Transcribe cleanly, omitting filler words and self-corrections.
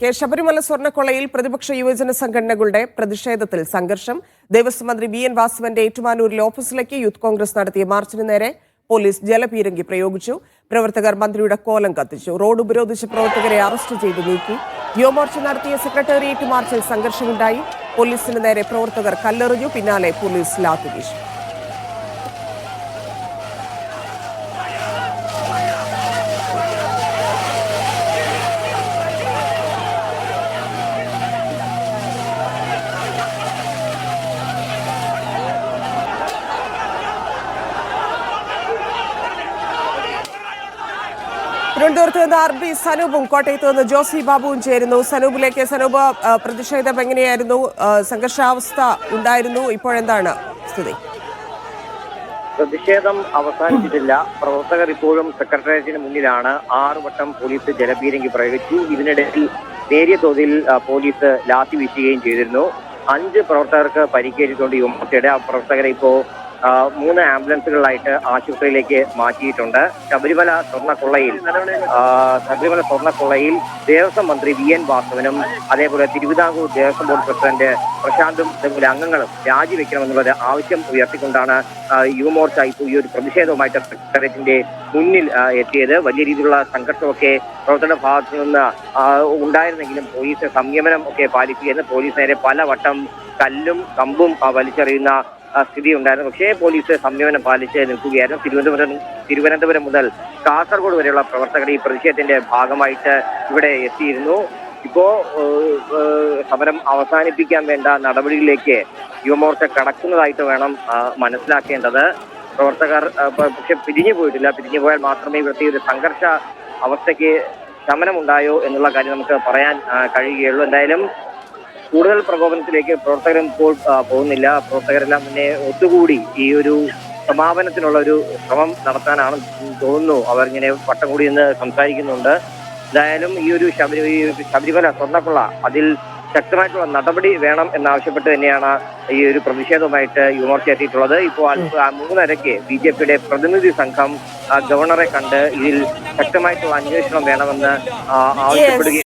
ശബരിമല സ്വർണ്ണക്കൊള്ളയിൽ പ്രതിപക്ഷ യുവജന സംഘടനകളുടെ പ്രതിഷേധത്തിൽ സംഘർഷം. ദേവസ്വം മന്ത്രി വി എൻ വാസവന്റെ ഏറ്റുമാനൂരിലെ ഓഫീസിലേക്ക് യൂത്ത് കോൺഗ്രസ് നടത്തിയ മാർച്ചിന് നേരെ പോലീസ് ജലപീരങ്കി പ്രയോഗിച്ചു. പ്രവർത്തകർ മന്ത്രിയുടെ കോലം കത്തിച്ചു. റോഡ് ഉപരോധിച്ച പ്രവർത്തകരെ അറസ്റ്റ് ചെയ്ത് നീക്കി. യുവമോർച്ച നടത്തിയ സെക്രട്ടേറിയറ്റ് മാർച്ചിൽ സംഘർഷമുണ്ടായി. പോലീസിന് നേരെ പ്രവർത്തകർ കല്ലെറിഞ്ഞു. പിന്നാലെ പോലീസ് ലാത്തിവീശി. തിരുവനന്തപുരത്ത് നിന്ന് RB സനൂപും കോട്ടയത്ത് നിന്ന് ജോസി ബാബുവും ചേരുന്നു. സനൂപിലേക്ക്. സനൂപ്, പ്രതിഷേധം എങ്ങനെയായിരുന്നു? സംഘർഷാവസ്ഥ ഉണ്ടായിരുന്നു, ഇപ്പോഴെന്താണ് സ്ഥിതി? പ്രതിഷേധം അവസാനിച്ചിട്ടില്ല. പ്രവർത്തകർ ഇപ്പോഴും സെക്രട്ടേറിയറ്റിന് മുന്നിലാണ്. 6 വട്ടം പോലീസ് ജലപീരങ്കി പ്രയോഗിച്ചു. ഇതിനിടയിൽ നേരിയ തോതിൽ പോലീസ് ലാത്തി വീശുകയും ചെയ്തിരുന്നു. 5 പ്രവർത്തകർക്ക് പരിക്കേറ്റിട്ടുണ്ട്. യുവമോർച്ചയുടെ പ്രവർത്തകരെ ഇപ്പോ 3 ആംബുലൻസുകളിലായിട്ട് ആശുപത്രിയിലേക്ക് മാറ്റിയിട്ടുണ്ട്. ശബരിമല സ്വർണ്ണക്കൊള്ളയിൽ ദേവസ്വം മന്ത്രി വി എൻ വാസവനും അതേപോലെ തിരുവിതാംകൂർ ദേവസ്വം ബോർഡ് പ്രസിഡന്റ് പ്രശാന്തും അതേപോലെ അംഗങ്ങളും രാജിവെക്കണമെന്നുള്ളത് ആവശ്യം ഉയർത്തിക്കൊണ്ടാണ് യുവമോർച്ച ഇപ്പോൾ ഈ ഒരു പ്രതിഷേധവുമായിട്ട് സെക്രട്ടേറിയറ്റിന്റെ മുന്നിൽ എത്തിയത്. വലിയ രീതിയിലുള്ള സംഘർഷമൊക്കെ പ്രവർത്തകരുടെ ഭാഗത്തു നിന്ന് ഉണ്ടായിരുന്നെങ്കിലും പോലീസ് സംയമനം ഒക്കെ പാലിക്കുകയെന്ന് പോലീസ് നേരെ പലവട്ടം കല്ലും കമ്പും വലിച്ചെറിയുന്ന സ്ഥിതി ഉണ്ടായിരുന്നു. പക്ഷേ പോലീസ് സംയമനം പാലിച്ച് നിൽക്കുകയായിരുന്നു. തിരുവനന്തപുരം മുതൽ കാസർഗോഡ് വരെയുള്ള പ്രവർത്തകർ ഈ പ്രതിഷേധത്തിന്റെ ഭാഗമായിട്ട് ഇവിടെ എത്തിയിരുന്നു. ഇപ്പോ സമരം അവസാനിപ്പിക്കാൻ വേണ്ട നടപടികളിലേക്ക് യുവമോർച്ച കടക്കുന്നതായിട്ട് വേണം മനസ്സിലാക്കേണ്ടത്. പ്രവർത്തകർ പക്ഷെ പിരിഞ്ഞു പോയിട്ടില്ല. പിരിഞ്ഞു പോയാൽ മാത്രമേ ഇവിടുത്തെ ഒരു സംഘർഷ അവസ്ഥയ്ക്ക് ശമനമുണ്ടായോ എന്നുള്ള കാര്യം നമുക്ക് പറയാൻ കഴിയുകയുള്ളൂ. എന്തായാലും കൂടുതൽ പ്രകോപനത്തിലേക്ക് പ്രവർത്തകരും ഇപ്പോൾ പോകുന്നില്ല. പ്രവർത്തകരെല്ലാം മുന്നേ ഒത്തുകൂടി ഈ ഒരു സമാപനത്തിനുള്ള ഒരു ശ്രമം നടത്താനാണ് തോന്നുന്നു. അവരിങ്ങനെ വട്ടം കൂടി നിന്ന് സംസാരിക്കുന്നുണ്ട്. എന്തായാലും ഈ ഒരു ശബരിമല സ്വർണ്ണക്കൊള്ള അതിൽ ശക്തമായിട്ടുള്ള നടപടി വേണം എന്നാവശ്യപ്പെട്ട് തന്നെയാണ് ഈ ഒരു പ്രതിഷേധവുമായിട്ട് യുവമോർച്ച എത്തിയിട്ടുള്ളത്. ഇപ്പോൾ 3:30-ക്ക് BJPയുടെ പ്രതിനിധി സംഘം ഗവർണറെ കണ്ട് ഇതിൽ ശക്തമായിട്ടുള്ള അന്വേഷണം വേണമെന്ന് ആവശ്യപ്പെടുകയും